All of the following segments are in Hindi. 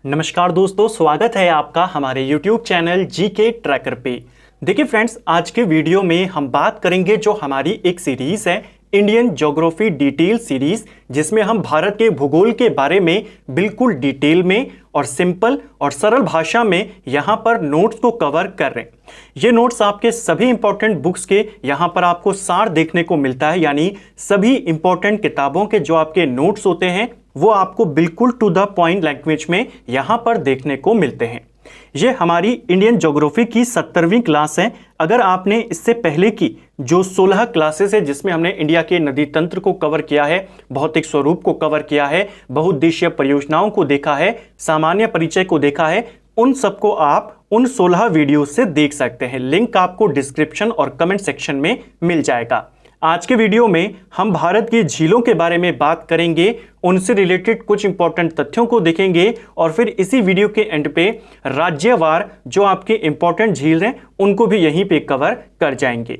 नमस्कार दोस्तों, स्वागत है आपका हमारे YouTube चैनल जीके ट्रैकर पे। देखिए फ्रेंड्स, आज के वीडियो में हम बात करेंगे जो हमारी एक सीरीज है इंडियन ज्योग्राफी डिटेल सीरीज, जिसमें हम भारत के भूगोल के बारे में बिल्कुल डिटेल में और सिंपल और सरल भाषा में यहाँ पर नोट्स को कवर कर रहे हैं। ये नोट्स आपके सभी इंपॉर्टेंट बुक्स के यहाँ पर आपको सार देखने को मिलता है, यानी सभी इंपॉर्टेंट किताबों के जो आपके नोट्स होते हैं वो आपको बिल्कुल टू द पॉइंट लैंग्वेज में यहाँ पर देखने को मिलते हैं। ये हमारी इंडियन ज्योग्राफी की 70वीं क्लास है। अगर आपने इससे पहले की जो 16 क्लासेस है जिसमें हमने इंडिया के नदी तंत्र को कवर किया है, भौतिक स्वरूप को कवर किया है, बहुउद्देशीय परियोजनाओं को देखा है, सामान्य परिचय को देखा है, उन सबको आप उन 16 वीडियो से देख सकते हैं। लिंक आपको डिस्क्रिप्शन और कमेंट सेक्शन में मिल जाएगा। आज के वीडियो में हम भारत की झीलों के बारे में बात करेंगे, उनसे रिलेटेड कुछ इंपॉर्टेंट तथ्यों को देखेंगे और फिर इसी वीडियो के एंड पे राज्यवार जो आपके इंपॉर्टेंट झील हैं उनको भी यहीं पे कवर कर जाएंगे।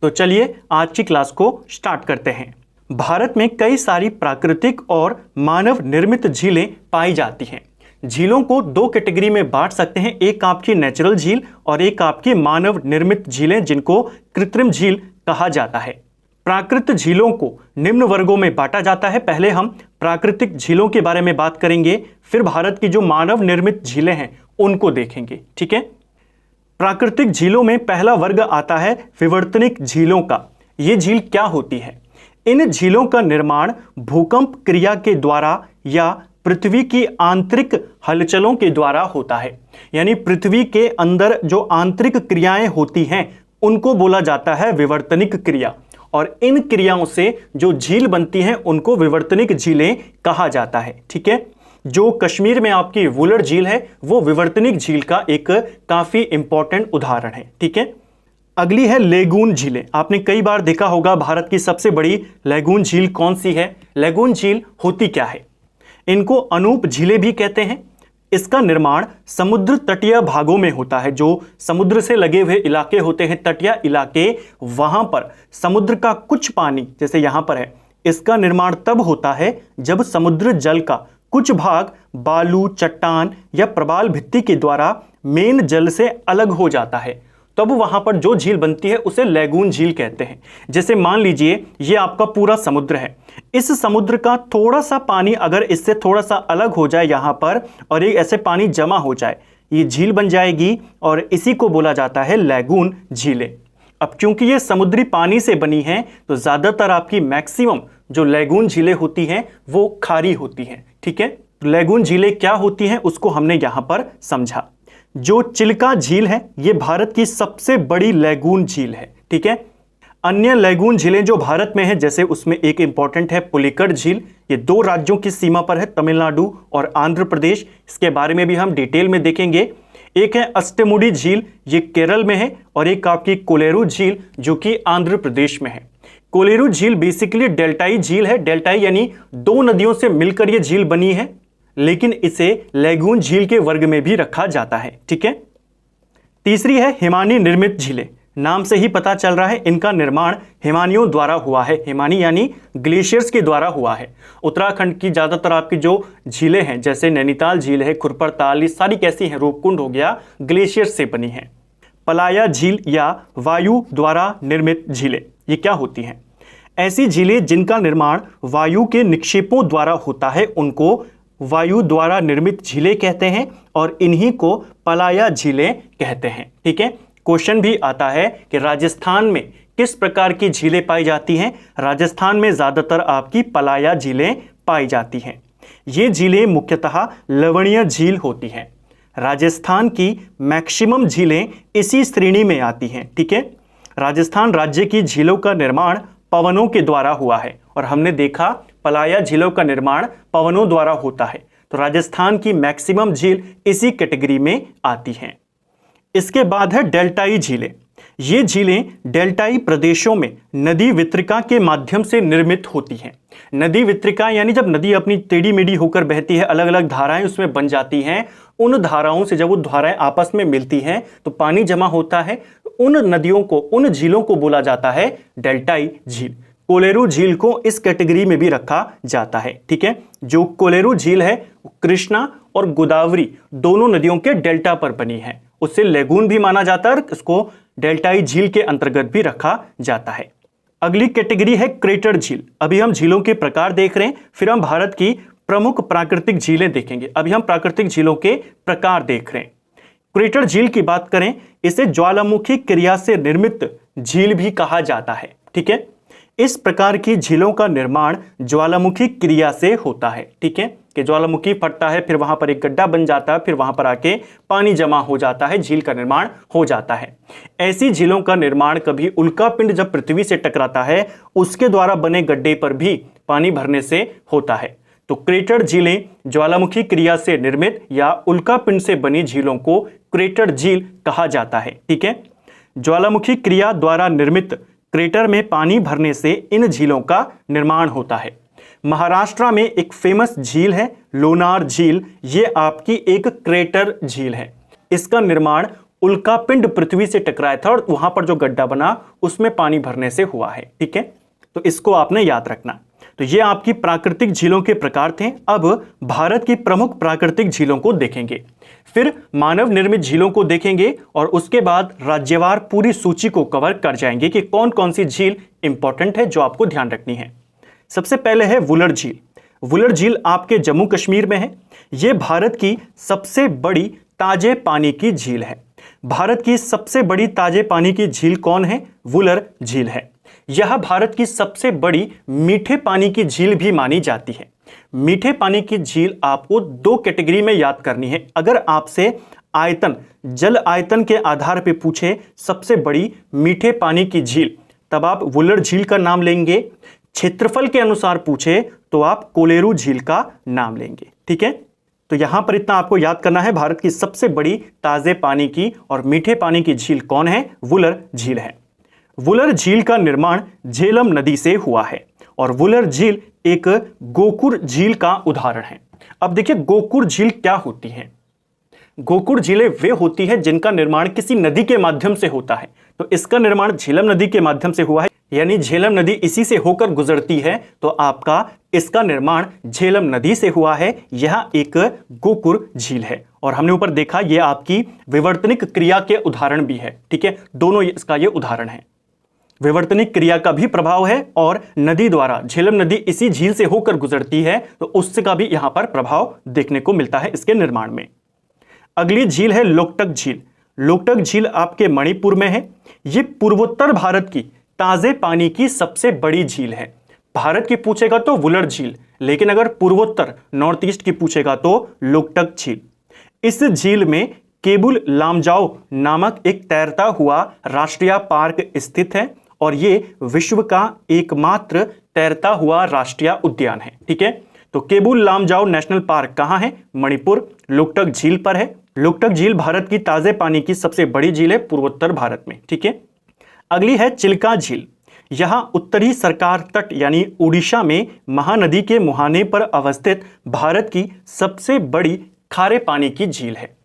तो चलिए आज की क्लास को स्टार्ट करते हैं। भारत में कई सारी प्राकृतिक और मानव निर्मित झीलें पाई जाती हैं। झीलों को दो कैटेगरी में बांट सकते हैं, एक आपकी नेचुरल झील और एक आपकी मानव निर्मित झीलें जिनको कृत्रिम झील कहा जाता है। प्राकृतिक झीलों को निम्न वर्गों में बांटा जाता है। पहले हम प्राकृतिक झीलों के बारे में बात करेंगे, फिर भारत की जो मानव निर्मित झीलें हैं उनको देखेंगे। ठीक है, प्राकृतिक झीलों में पहला वर्ग आता है विवर्तनिक झीलों का। ये झील क्या होती है? इन झीलों का निर्माण भूकंप क्रिया के द्वारा या पृथ्वी की आंतरिक हलचलों के द्वारा होता है, यानी पृथ्वी के अंदर जो आंतरिक क्रियाएं होती हैं उनको बोला जाता है विवर्तनिक क्रिया, और इन क्रियाओं से जो झील बनती हैं उनको विवर्तनिक झीलें कहा जाता है। ठीक है, जो कश्मीर में आपकी वुलर झील है वो विवर्तनिक झील का एक काफी इंपॉर्टेंट उदाहरण है। ठीक है, अगली है लेगून झीलें। आपने कई बार देखा होगा भारत की सबसे बड़ी लेगून झील कौन सी है। लेगून झील होती क्या है? इनको अनूप झीलें भी कहते हैं। इसका निर्माण समुद्र तटीय भागों में होता है। जो समुद्र से लगे हुए इलाके होते हैं, तटीय इलाके, वहां पर समुद्र का कुछ पानी जैसे यहां पर है, इसका निर्माण तब होता है जब समुद्र जल का कुछ भाग बालू, चट्टान या प्रवाल भित्ति के द्वारा मेन जल से अलग हो जाता है, तब वहां पर जो झील बनती है उसे लेगून झील कहते हैं। जैसे मान लीजिए ये आपका पूरा समुद्र है, इस समुद्र का थोड़ा सा पानी अगर इससे थोड़ा सा अलग हो जाए यहां पर और एक ऐसे पानी जमा हो जाए, ये झील बन जाएगी और इसी को बोला जाता है लेगून झीलें। अब क्योंकि ये समुद्री पानी से बनी हैं तो ज्यादातर आपकी मैक्सिमम जो लेगून झीलें होती हैं वो खारी होती हैं। ठीक है, लेगून झीलें क्या होती हैं उसको हमने यहां पर समझा। जो चिल्का झील है ये भारत की सबसे बड़ी लेगून झील है। ठीक है, अन्य लेगून झीलें जो भारत में है जैसे उसमें एक इंपॉर्टेंट है पुलिकट झील। ये दो राज्यों की सीमा पर है, तमिलनाडु और आंध्र प्रदेश। इसके बारे में भी हम डिटेल में देखेंगे। एक है अष्टमुडी झील, ये केरल में है, और एक आपकी कोलेरू झील जो कि आंध्र प्रदेश में है। कोलेरू झील बेसिकली डेल्टाई झील है। डेल्टाई यानी दो नदियों से मिलकर यह झील बनी है, लेकिन इसे लेगून झील के वर्ग में भी रखा जाता है। ठीक है, तीसरी है हिमानी निर्मित झीलें। नाम से ही पता चल रहा है इनका निर्माण हिमानियों द्वारा हुआ है। हिमानी यानी ग्लेशियर्स के द्वारा हुआ है। उत्तराखंड की ज्यादातर आपकी जो झीलें हैं जैसे नैनीताल झील है, खुरपर ताल, ये सारी कैसी हैं? रूपकुंड हो गया, ग्लेशियर से बनी है। पलाया झील या वायु द्वारा निर्मित झीलें, ये क्या होती हैं? ऐसी झीलें जिनका निर्माण वायु के निक्षेपों द्वारा होता है उनको वायु द्वारा निर्मित झीलें कहते हैं, और इन्हीं को पलाया झीलें कहते हैं। ठीक है, क्वेश्चन भी आता है कि राजस्थान में किस प्रकार की झीलें पाई जाती हैं। राजस्थान में ज्यादातर आपकी पलाया झीलें पाई जाती हैं। ये झीलें मुख्यतः लवणीय झील होती हैं। राजस्थान की मैक्सिमम झीलें इसी श्रेणी में आती हैं। ठीक है, राजस्थान राज्य की झीलों का निर्माण पवनों के द्वारा हुआ है, और हमने देखा पलाया झीलों का निर्माण पवनों द्वारा होता है, तो राजस्थान की मैक्सिमम झील इसी कैटेगरी में आती हैं। इसके बाद है डेल्टाई झीलें। ये झीलें डेल्टाई प्रदेशों में नदी वितरिका के माध्यम से निर्मित होती हैं। नदी वितरिका यानी जब नदी अपनी टेढ़ी मेढ़ी होकर बहती है, अलग अलग धाराएं उसमें बन जाती हैं, उन धाराओं से जब वो धाराएं आपस में मिलती हैं तो पानी जमा होता है। उन नदियों को, उन झीलों को बोला जाता है डेल्टाई झील। कोलेरू झील को इस कैटेगरी में भी रखा जाता है। ठीक है, जो कोलेरू झील है कृष्णा और गोदावरी दोनों नदियों के डेल्टा पर बनी है। उससे लेगून भी माना जाता है और इसको डेल्टाई झील के अंतर्गत भी रखा जाता है। अगली कैटेगरी है क्रेटर झील। अभी हम झीलों के प्रकार देख रहे हैं, फिर हम भारत की प्रमुख प्राकृतिक झीलें देखेंगे। अभी हम प्राकृतिक झीलों के प्रकार देख रहे हैं। क्रेटर झील की बात करें, इसे ज्वालामुखी क्रिया से निर्मित झील भी कहा जाता है। ठीक है, इस प्रकार की झीलों का निर्माण ज्वालामुखी क्रिया से होता है। ठीक है, कि ज्वालामुखी फटता है, फिर वहां पर एक गड्ढा बन जाता है, फिर वहां पर आके पानी जमा हो जाता है, झील का निर्माण हो जाता है। ऐसी झीलों का निर्माण कभी उल्कापिंड जब पृथ्वी से टकराता है उसके द्वारा बने गड्ढे पर भी पानी भरने से होता है। तो क्रेटर झीलें ज्वालामुखी क्रिया से निर्मित या उल्कापिंड से बनी झीलों को क्रेटर झील कहा जाता है। ठीक है, ज्वालामुखी क्रिया द्वारा निर्मित क्रेटर में पानी भरने से इन झीलों का निर्माण होता है। महाराष्ट्र में एक फेमस झील है लोनार झील। ये आपकी एक क्रेटर झील है। इसका निर्माण उल्कापिंड पृथ्वी से टकराया था और वहां पर जो गड्ढा बना उसमें पानी भरने से हुआ है। ठीक है, तो इसको आपने याद रखना। तो ये आपकी प्राकृतिक झीलों के प्रकार थे। अब भारत की प्रमुख प्राकृतिक झीलों को देखेंगे, फिर मानव निर्मित झीलों को देखेंगे और उसके बाद राज्यवार पूरी सूची को कवर कर जाएंगे कि कौन कौन सी झील इंपॉर्टेंट है जो आपको ध्यान रखनी है। सबसे पहले है वुलर झील। वुलर झील आपके जम्मू कश्मीर में है। यह भारत की सबसे बड़ी ताजे पानी की झील है। भारत की सबसे बड़ी ताजे पानी की झील कौन है? वुलर झील है। यह भारत की सबसे बड़ी मीठे पानी की झील भी मानी जाती है। मीठे पानी की झील आपको दो कैटेगरी में याद करनी है। अगर आपसे आयतन, जल आयतन के आधार पर पूछे सबसे बड़ी मीठे पानी की झील, तब आप वुलर झील का नाम लेंगे। क्षेत्रफल के अनुसार पूछे तो आप कोलेरू झील का नाम लेंगे। ठीक है, तो यहां पर इतना आपको याद करना है, भारत की सबसे बड़ी ताजे पानी की और मीठे पानी की झील कौन है? वुलर झील है। वुलर झील का निर्माण झेलम नदी से हुआ है और वुलर झील एक गोकुर झील का उदाहरण है। अब देखिए गोकुर झील क्या होती है। गोकुर झीलें वे होती है जिनका निर्माण किसी नदी के माध्यम से होता है। तो इसका निर्माण झेलम नदी के माध्यम से हुआ है, यानी झेलम नदी इसी से होकर गुजरती है, तो आपका इसका निर्माण झेलम नदी से हुआ है। यह एक गोकुर झील है और हमने ऊपर देखा यह आपकी विवर्तनिक क्रिया के उदाहरण भी है। ठीक है, दोनों इसका यह उदाहरण है। विवर्तनिक क्रिया का भी प्रभाव है और नदी द्वारा, झेलम नदी इसी झील से होकर गुजरती है तो उसका भी यहां पर प्रभाव देखने को मिलता है इसके निर्माण में। अगली झील है लोकटक झील। लोकटक झील आपके मणिपुर में है। यह पूर्वोत्तर भारत की ताजे पानी की सबसे बड़ी झील है। भारत की पूछेगा तो वुलर झील, लेकिन अगर पूर्वोत्तर नॉर्थ ईस्ट की पूछेगा तो लोकटक झील। इस झील में केबुल लामजाओ नामक एक तैरता हुआ राष्ट्रीय पार्क स्थित है और यह विश्व का एकमात्र तैरता हुआ राष्ट्रीय उद्यान है। ठीक है, तो केबुल लामजाओ नेशनल पार्क कहां है? मणिपुर, लोकटक झील पर है। लोकटक झील भारत की ताजे पानी की सबसे बड़ी झील है पूर्वोत्तर भारत में। ठीक है, अगली है चिल्का झील। यहां उत्तरी सरकार तट यानी उड़ीसा में महानदी के मुहाने पर अवस्थित भारत की सबसे बड़ी खारे पानी की झील है।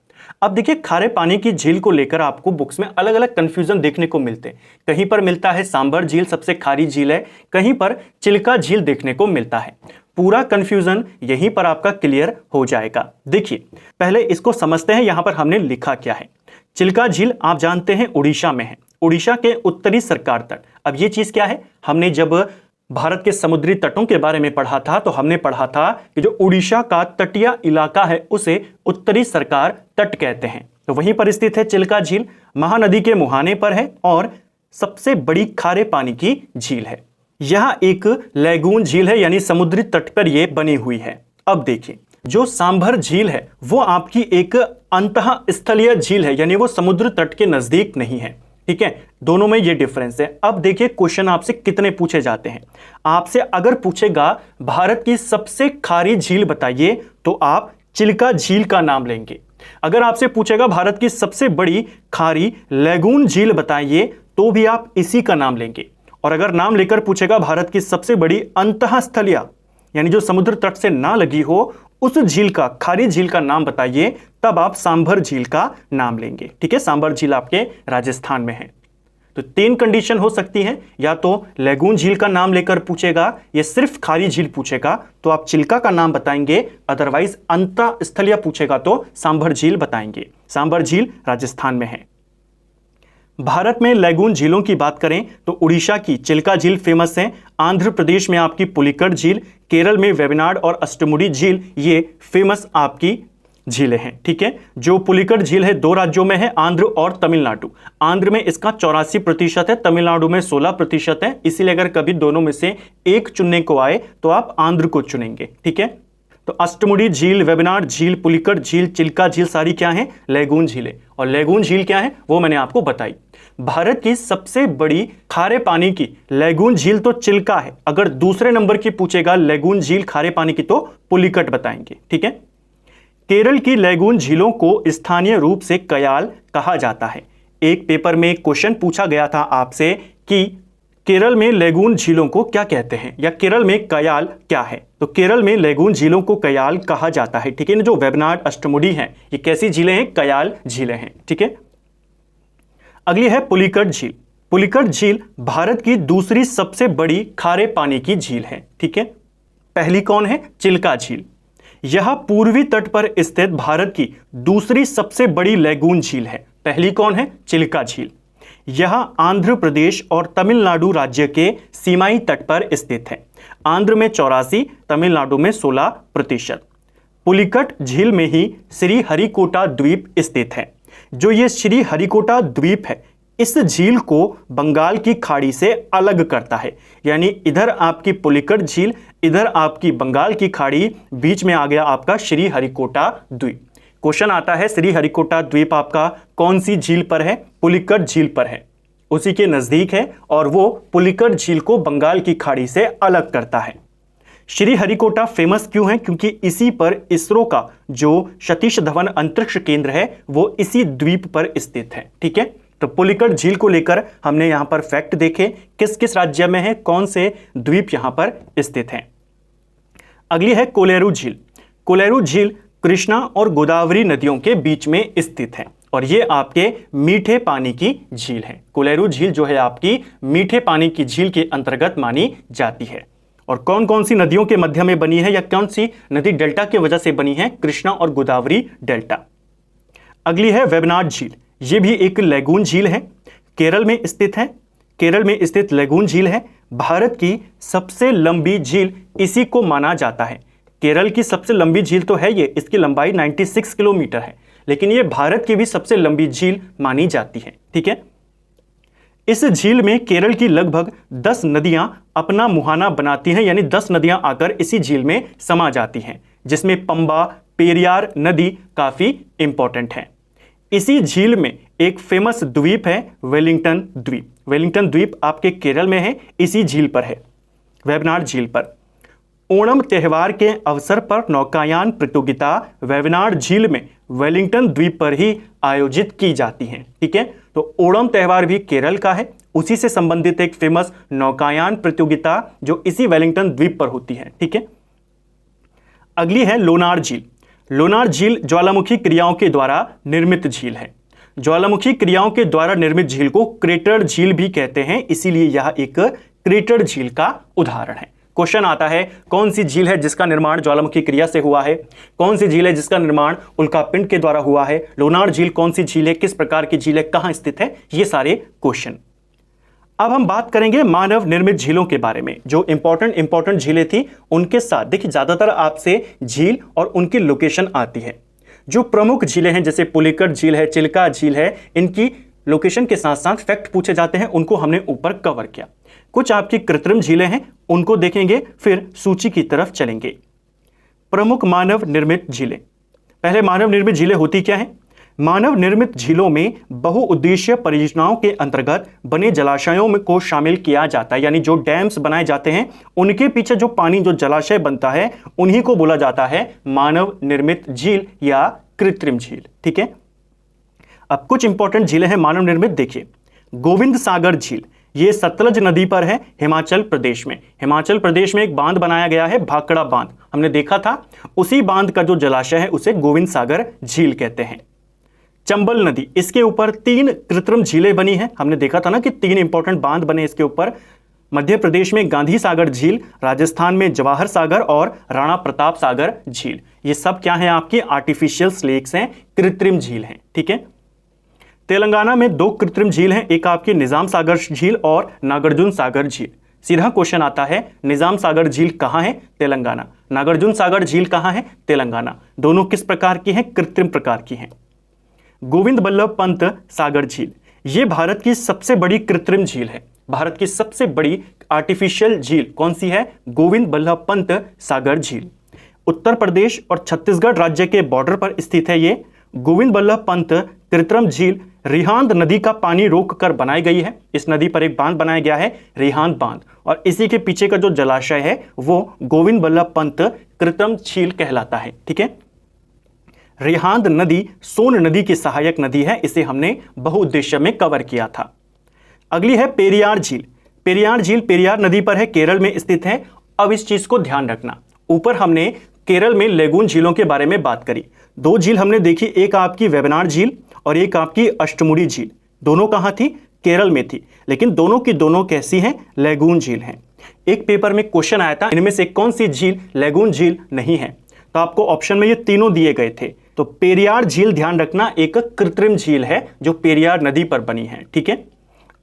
अब देखिए खारे पानी की झील को लेकर आपको बुक्स में अलग अलग कंफ्यूजन देखने को मिलते हैं। कहीं पर मिलता है सांबर झील सबसे खारी झील है, कहीं पर चिल्का झील देखने को मिलता है। पूरा कंफ्यूजन यहीं पर आपका क्लियर हो जाएगा। देखिए पहले इसको समझते हैं, यहां पर हमने लिखा क्या है। चिल्का झील आप जानते हैं उड़ीसा में है, उड़ीसा के उत्तरी सरकार तट। अब ये चीज क्या है, हमने जब भारत के समुद्री तटों के बारे में पढ़ा था तो हमने पढ़ा था कि जो उड़ीसा का तटीय इलाका है उसे उत्तरी सरकार तट कहते हैं। तो वहीं पर स्थित है चिल्का झील, महानदी के मुहाने पर है और सबसे बड़ी खारे पानी की झील है। यह एक लैगून झील है, यानी समुद्री तट पर यह बनी हुई है। अब देखिए जो सांभर झील है वो आपकी एक अंतः स्थलीय झील है, यानी वो समुद्र तट के नजदीक नहीं है। ठीक है, दोनों में ये डिफरेंस है। अब देखिए क्वेश्चन आपसे कितने पूछे जाते हैं। आपसे अगर पूछेगा भारत की सबसे खारी झील बताइए तो आप चिल्का झील का नाम लेंगे। अगर आपसे पूछेगा भारत की सबसे बड़ी खारी लैगून झील बताइए तो भी आप इसी का नाम लेंगे। और अगर नाम लेकर पूछेगा भारत की सबसे बड़ी अंतःस्थलीय यानी जो समुद्र तट से ना लगी हो उस झील का, खारी झील का नाम बताइए, तब आप सांभर झील का नाम लेंगे। ठीक है, सांभर झील आपके राजस्थान में है। तो 3 कंडीशन हो सकती हैं, या तो लैगून झील का नाम लेकर पूछेगा या सिर्फ खारी झील पूछेगा तो आप चिल्का का नाम बताएंगे, अदरवाइज अंतःस्थलीय पूछेगा तो सांभर झील बताएंगे। सांभर झील राजस्थान में है। भारत में लैगून झीलों की बात करें तो उड़ीसा की चिल्का झील फेमस है, आंध्र प्रदेश में आपकी पुलिकट झील, केरल में वेवनाड और अष्टमुडी झील ये फेमस आपकी झीलें हैं। ठीक है, जो पुलिकट झील है 2 राज्यों में है, आंध्र और तमिलनाडु। आंध्र में इसका 84% है, तमिलनाडु में 16% है, इसीलिए अगर कभी दोनों में से एक चुनने को आए तो आप आंध्र को चुनेंगे। ठीक है, तो अष्टमुडी झील, वेवनाड झील, पुलिकट झील, चिल्का झील सारी क्या है? लैगून झीलें। और लैगून झील क्या है वो मैंने आपको बताई। भारत की सबसे बड़ी खारे पानी की लैगून झील तो चिल्का है, अगर दूसरे नंबर की पूछेगा लैगून झील खारे पानी की तो पुलिकट बताएंगे। ठीक है, केरल की लैगून झीलों को स्थानीय रूप से कयाल कहा जाता है। एक पेपर में क्वेश्चन पूछा गया था आपसे कि केरल में लैगून झीलों को क्या कहते हैं, या केरल में कयाल क्या है? तो केरल में लैगून झीलों को कयाल कहा जाता है। ठीक है, जो वेवनाड अष्टमुडी हैं ये कैसी झीलें हैं? कयाल झीलें हैं। ठीक है, अगली है पुलिकट झील। पुलिकट झील भारत की दूसरी सबसे बड़ी खारे पानी की झील है। ठीक है, पहली कौन है? चिल्का झील। यह पूर्वी तट पर स्थित भारत की दूसरी सबसे बड़ी लैगून झील है। पहली कौन है? चिल्का झील। यह आंध्र प्रदेश और तमिलनाडु राज्य के सीमाई तट पर स्थित है। आंध्र में 84, तमिलनाडु में 16%। पुलिकट झील में ही श्रीहरिकोटा द्वीप स्थित है। जो ये श्रीहरिकोटा द्वीप है इस झील को बंगाल की खाड़ी से अलग करता है, यानी इधर आपकी पुलिकट झील, इधर आपकी बंगाल की खाड़ी, बीच में आ गया आपका श्रीहरिकोटा द्वीप। क्वेश्चन आता है श्रीहरिकोटा द्वीप आपका कौन सी झील पर है? पुलिकट झील पर है, उसी के नजदीक है और वो पुलिकट झील को बंगाल की खाड़ी से अलग करता है। श्रीहरिकोटा फेमस क्यों है? क्योंकि इसी पर इसरो का जो सतीश धवन अंतरिक्ष केंद्र है वो इसी द्वीप पर स्थित है। ठीक है, तो पुलिकट झील को लेकर हमने यहां पर फैक्ट देखे, किस किस राज्य में है, कौन से द्वीप यहां पर स्थित है। अगली है कोलेरू झील। कोलेरू झील कृष्णा और गोदावरी नदियों के बीच में स्थित है और ये आपके मीठे पानी की झील है। कोलेरू झील जो है आपकी मीठे पानी की झील के अंतर्गत मानी जाती है। और कौन कौन सी नदियों के मध्य में बनी है या कौन सी नदी डेल्टा की वजह से बनी है? कृष्णा और गोदावरी डेल्टा। अगली है वेवनाड झील। ये भी एक लैगून झील है, केरल में स्थित है। केरल में स्थित लैगून झील है, भारत की सबसे लंबी झील इसी को माना जाता है। केरल की सबसे लंबी झील तो है ये, इसकी लंबाई 96 किलोमीटर है, लेकिन ये भारत की भी सबसे लंबी झील मानी जाती है। ठीक है, इस झील में केरल की लगभग 10 नदियां अपना मुहाना बनाती हैं, यानी 10 नदियां आकर इसी झील में समा जाती हैं, जिसमें पंबा, पेरियार नदी काफी इंपॉर्टेंट है। इसी झील में एक फेमस द्वीप है वेलिंगटन द्वीप। वेलिंगटन द्वीप आपके केरल में है, इसी झील पर है, वेवनाड झील पर। ओणम त्योहार के अवसर पर नौकायान प्रतियोगिता वेवनाड झील में वेलिंगटन द्वीप पर ही आयोजित की जाती हैं। ठीक है, तो ओणम त्योहार भी केरल का है, उसी से संबंधित एक फेमस नौकायान प्रतियोगिता जो इसी वेलिंगटन द्वीप पर होती है। ठीक है, अगली है लोनार झील। लोनार झील ज्वालामुखी क्रियाओं के द्वारा निर्मित झील है। ज्वालामुखी क्रियाओं के द्वारा निर्मित झील को क्रेटर झील भी कहते हैं, इसीलिए यह एक क्रेटर झील का उदाहरण है। क्वेश्चन आता है कौन सी झील है जिसका निर्माण ज्वालामुखी क्रिया से हुआ है, कौन सी झील है जिसका निर्माण उल्कापिंड के द्वारा हुआ है, लोनार झील कौन सी झील है, किस प्रकार की झील है, कहां स्थित है, ये सारे क्वेश्चन। अब हम बात करेंगे मानव निर्मित झीलों के बारे में। जो इंपॉर्टेंट झीलें थी उनके साथ देखिए ज्यादातर आपसे झील और उनकी लोकेशन आती है। जो प्रमुख झीलें हैं जैसे पुलिकट झील है, चिल्का झील है, इनकी लोकेशन के साथ साथ फैक्ट पूछे जाते हैं, उनको हमने ऊपर कवर किया। कुछ आपकी कृत्रिम झीलें हैं उनको देखेंगे, फिर सूची की तरफ चलेंगे। प्रमुख मानव निर्मित झीलें। पहले मानव निर्मित झीलें होती क्या हैं? मानव निर्मित झीलों में बहुउद्देशीय परियोजनाओं के अंतर्गत बने जलाशयों में को शामिल किया जाता है, यानी जो डैम्स बनाए जाते हैं उनके पीछे जो पानी जो जलाशय बनता है उन्हीं को बोला जाता है मानव निर्मित झील या कृत्रिम झील। ठीक है, अब कुछ इंपॉर्टेंट झीलें हैं मानव निर्मित। देखिए गोविंद सागर झील, ये सतलज नदी पर है हिमाचल प्रदेश में। हिमाचल प्रदेश में एक बांध बनाया गया है भाखड़ा बांध, हमने देखा था। उसी बांध का जो जलाशय है उसे गोविंद सागर झील कहते हैं। चंबल नदी, इसके ऊपर 3 कृत्रिम झीलें बनी हैं। हमने देखा था ना कि 3 इंपॉर्टेंट बांध बने इसके ऊपर। मध्य प्रदेश में गांधी सागर झील, राजस्थान में जवाहर सागर और राणा प्रताप सागर झील। ये सब क्या है आपकी आर्टिफिशियल लेक्स हैं, कृत्रिम झील हैं। ठीक है। तेलंगाना में 2 कृत्रिम झील हैं, एक आपकी निजाम सागर झील और नागार्जुन सागर झील। सीधा क्वेश्चन आता है, निजाम सागर झील कहाँ है? तेलंगाना। नागार्जुन सागर झील कहाँ है? तेलंगाना। दोनों किस प्रकार की हैं? कृत्रिम प्रकार की हैं। गोविंद बल्लभ पंत सागर झील, ये भारत की सबसे बड़ी कृत्रिम झील है। भारत की सबसे बड़ी आर्टिफिशियल झील कौन सी है? गोविंद बल्लभ पंत सागर झील। उत्तर प्रदेश और छत्तीसगढ़ राज्य के बॉर्डर पर स्थित है ये गोविंद बल्लभ पंत कृत्रिम झील। रिहांद नदी का पानी रोक कर बनाई गई है। इस नदी पर एक बांध बनाया गया है, रिहांद बांध, और इसी के पीछे का जो जलाशय है वो गोविंद बल्लभ पंत कृत्रिम झील कहलाता है। ठीक है। रिहांद नदी सोन नदी की सहायक नदी है, इसे हमने बहुउद्देश्य में कवर किया था। अगली है पेरियार झील। पेरियार झील पेरियार नदी पर है, केरल में स्थित है। अब इस चीज को ध्यान रखना, ऊपर हमने केरल में लेगून झीलों के बारे में बात करी। 2 झील हमने देखी, एक आपकी वेबनाड झील और एक आपकी अष्टमुड़ी झील। दोनों कहां थी? केरल में थी, लेकिन दोनों की दोनों कैसी हैं? लेगून झील हैं। एक पेपर में क्वेश्चन आया था, इनमें से कौन सी झील लेगून झील नहीं है? तो आपको ऑप्शन में ये तीनों दिए गए थे। तो पेरियार झील ध्यान रखना एक कृत्रिम झील है जो पेरियार नदी पर बनी है। ठीक है।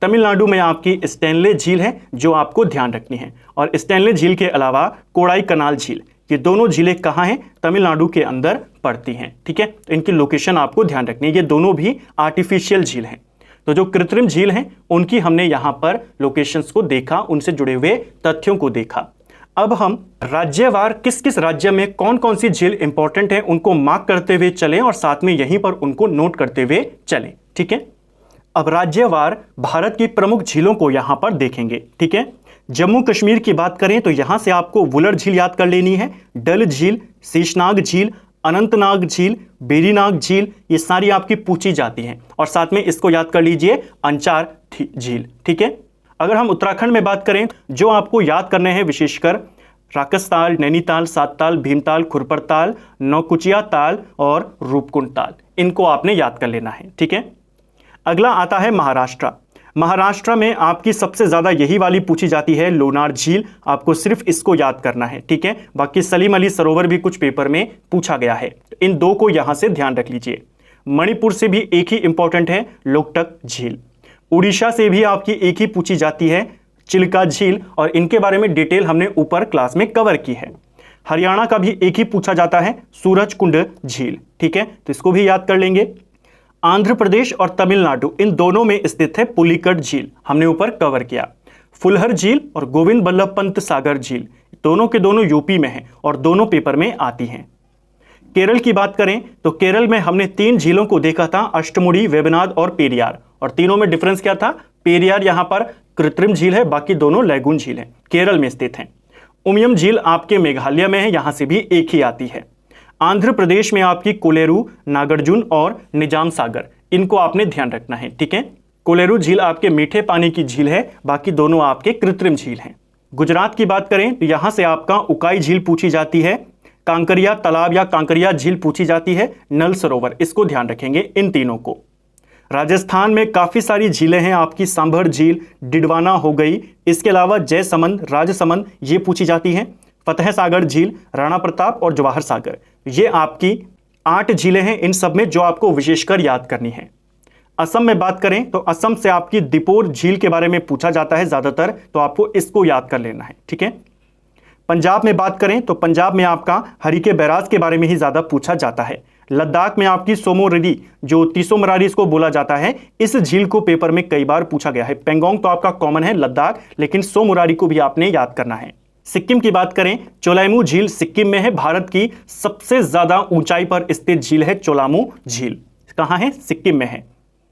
तमिलनाडु में आपकी स्टैनले झील है जो आपको ध्यान रखनी है, और स्टैनले झील के अलावा कोड़ाई कनाल झील, ये दोनों झीलें कहाँ हैं? तमिलनाडु के अंदर पड़ती हैं। ठीक है। तो इनकी लोकेशन आपको ध्यान रखनी है। ये दोनों भी आर्टिफिशियल झील हैं। तो जो कृत्रिम झील हैं उनकी हमने यहाँ पर लोकेशंस को देखा, उनसे जुड़े हुए तथ्यों को देखा। अब हम राज्यवार किस किस राज्य में कौन कौन सी झील इंपॉर्टेंट है उनको मार्क करते हुए चलें और साथ में यहीं पर उनको नोट करते हुए चलें। ठीक है। अब राज्यवार भारत की प्रमुख झीलों को यहां पर देखेंगे। ठीक है। जम्मू कश्मीर की बात करें तो यहां से आपको वुलर झील याद कर लेनी है, डल झील, शेषनाग झील, अनंतनाग झील, बेरीनाग झील, ये सारी आपकी पूछी जाती हैं। और साथ में इसको याद कर लीजिए, अंचार झील। ठीक है। अगर हम उत्तराखंड में बात करें, जो आपको याद करने हैं विशेषकर राकसताल, नैनीताल, सातताल, भीमताल, खुरपरताल, नौकुचिया ताल और रूपकुंड ताल, इनको आपने याद कर लेना है। ठीक है। अगला आता है महाराष्ट्र। महाराष्ट्र में आपकी सबसे ज्यादा यही वाली पूछी जाती है, लोनार झील। आपको सिर्फ इसको याद करना है। ठीक है। बाकी सलीम अली सरोवर भी कुछ पेपर में पूछा गया है, इन 2 को यहां से ध्यान रख लीजिए। मणिपुर से भी एक ही इंपॉर्टेंट है, लोकटक झील। उड़ीसा से भी आपकी एक ही पूछी जाती है, चिल्का झील, और इनके बारे में डिटेल हमने ऊपर क्लास में कवर की है। हरियाणा का भी एक ही पूछा जाता है, सूरजकुंड झील। ठीक है। तो इसको भी याद कर लेंगे। आंध्र प्रदेश और तमिलनाडु, इन दोनों में स्थित है पुलिकट झील, हमने ऊपर कवर किया। फुलहर झील और गोविंद बल्लभ पंत सागर झील, दोनों के दोनों यूपी में हैं और दोनों पेपर में आती हैं। केरल की बात करें तो केरल में हमने 3 झीलों को देखा था, अष्टमुड़ी, वेबनाड और पेरियार, और तीनों में डिफरेंस क्या था? पेरियार यहां पर कृत्रिम झील है, बाकी दोनों लेगून झील है, केरल में स्थित है। उमियम झील आपके मेघालय में है, यहां से भी एक ही आती है। आंध्र प्रदेश में आपकी कोलेरू, नागार्जुन और निजाम सागर, इनको आपने ध्यान रखना है। ठीक है। कोलेरू झील आपके मीठे पानी की झील है, बाकी दोनों आपके कृत्रिम झील हैं। गुजरात की बात करें तो यहां से आपका उकाई झील पूछी जाती है, कांकरिया तालाब या कांकरिया झील पूछी जाती है, नल सरोवर, इसको ध्यान रखेंगे इन तीनों को। राजस्थान में काफी सारी झीलें हैं आपकी, सांभर झील, डिडवाना हो गई, इसके अलावा जयसमंद, राजसमंद, ये पूछी जाती हैं। फतेह सागर झील, राणा प्रताप और जवाहर सागर, ये आपकी 8 झीलें हैं। इन सब में जो आपको विशेषकर याद करनी है। असम में बात करें तो असम से आपकी दीपोर झील के बारे में पूछा जाता है ज्यादातर, तो आपको इसको याद कर लेना है। ठीक है। पंजाब में बात करें तो पंजाब में आपका हरिके बैराज के बारे में ही ज्यादा पूछा जाता है। लद्दाख में आपकी सोमोरिरी, जो तीसोमरारी इसको बोला जाता है, इस झील को पेपर में कई बार पूछा गया है। पेंगोंग तो आपका कॉमन है लद्दाख, लेकिन सोमोरारी को भी आपने याद करना है। सिक्किम की बात करें, चोलाइमू झील सिक्किम में है, भारत की सबसे ज्यादा ऊंचाई पर स्थित झील है चोलामू झील। कहां है? सिक्किम में है।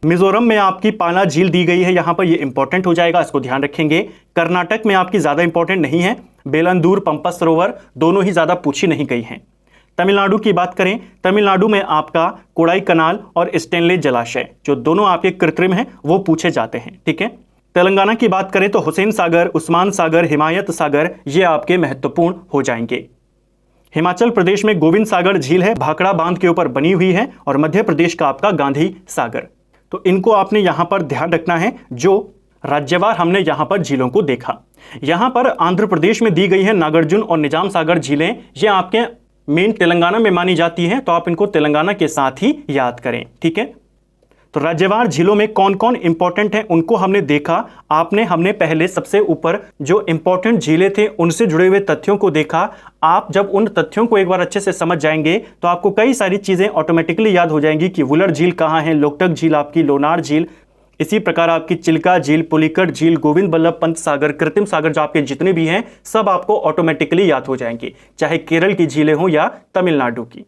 मिजोरम में आपकी पाला झील दी गई है, यहां पर ये इंपॉर्टेंट हो जाएगा, इसको ध्यान रखेंगे। कर्नाटक में आपकी ज्यादा इंपॉर्टेंट नहीं है, बेलंदूर, पंपा सरोवर, दोनों ही ज्यादा पूछी नहीं गई हैं। तमिलनाडु की बात करें, तमिलनाडु में आपका कोड़ाई कनाल और स्टेनले जलाशय, जो दोनों आपके कृत्रिम हैं, वो पूछे जाते हैं। ठीक है। तेलंगाना की बात करें तो हुसैन सागर, उस्मान सागर, हिमायत सागर, ये आपके महत्वपूर्ण हो जाएंगे। हिमाचल प्रदेश में गोविंद सागर झील है, भाखड़ा बांध के ऊपर बनी हुई है। और मध्य प्रदेश का आपका गांधी सागर। तो इनको आपने यहां पर ध्यान रखना है। जो राज्यवार हमने यहां पर झीलों को देखा, यहां पर आंध्र प्रदेश में दी गई है नागार्जुन और निजाम सागर झीलें। ये आपके मेन तेलंगाना में मानी जाती हैं, तो आप इनको तेलंगाना के साथ ही याद करें, ठीक है। तो राज्यवार झीलों में कौन कौन इंपॉर्टेंट है उनको हमने देखा। हमने पहले सबसे ऊपर जो इंपॉर्टेंट झीलें थे उनसे जुड़े हुए तथ्यों को देखा। आप जब उन तथ्यों को एक बार अच्छे से समझ जाएंगे तो आपको कई सारी चीजें ऑटोमेटिकली याद हो जाएंगी कि वुलर झील कहाँ है, लोकटक झील आपकी, लोनार झील, इसी प्रकार आपकी चिल्का झील, पुलिकट झील, गोविंद बल्लभ पंत सागर, कृत्रिम सागर, जो आपके जितने भी हैं सब आपको ऑटोमेटिकली याद हो जाएंगे, चाहे केरल की झीलें हो या तमिलनाडु की।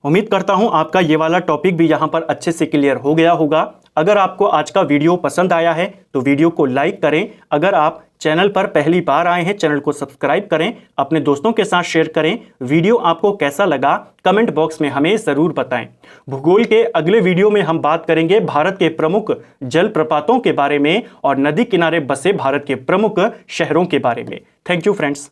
उम्मीद करता हूं आपका ये वाला टॉपिक भी यहां पर अच्छे से क्लियर हो गया होगा। अगर आपको आज का वीडियो पसंद आया है तो वीडियो को लाइक करें। अगर आप चैनल पर पहली बार आए हैं, चैनल को सब्सक्राइब करें, अपने दोस्तों के साथ शेयर करें। वीडियो आपको कैसा लगा कमेंट बॉक्स में हमें जरूर बताएं। भूगोल के अगले वीडियो में हम बात करेंगे भारत के प्रमुख जलप्रपातों के बारे में और नदी किनारे बसे भारत के प्रमुख शहरों के बारे में। Thank you friends.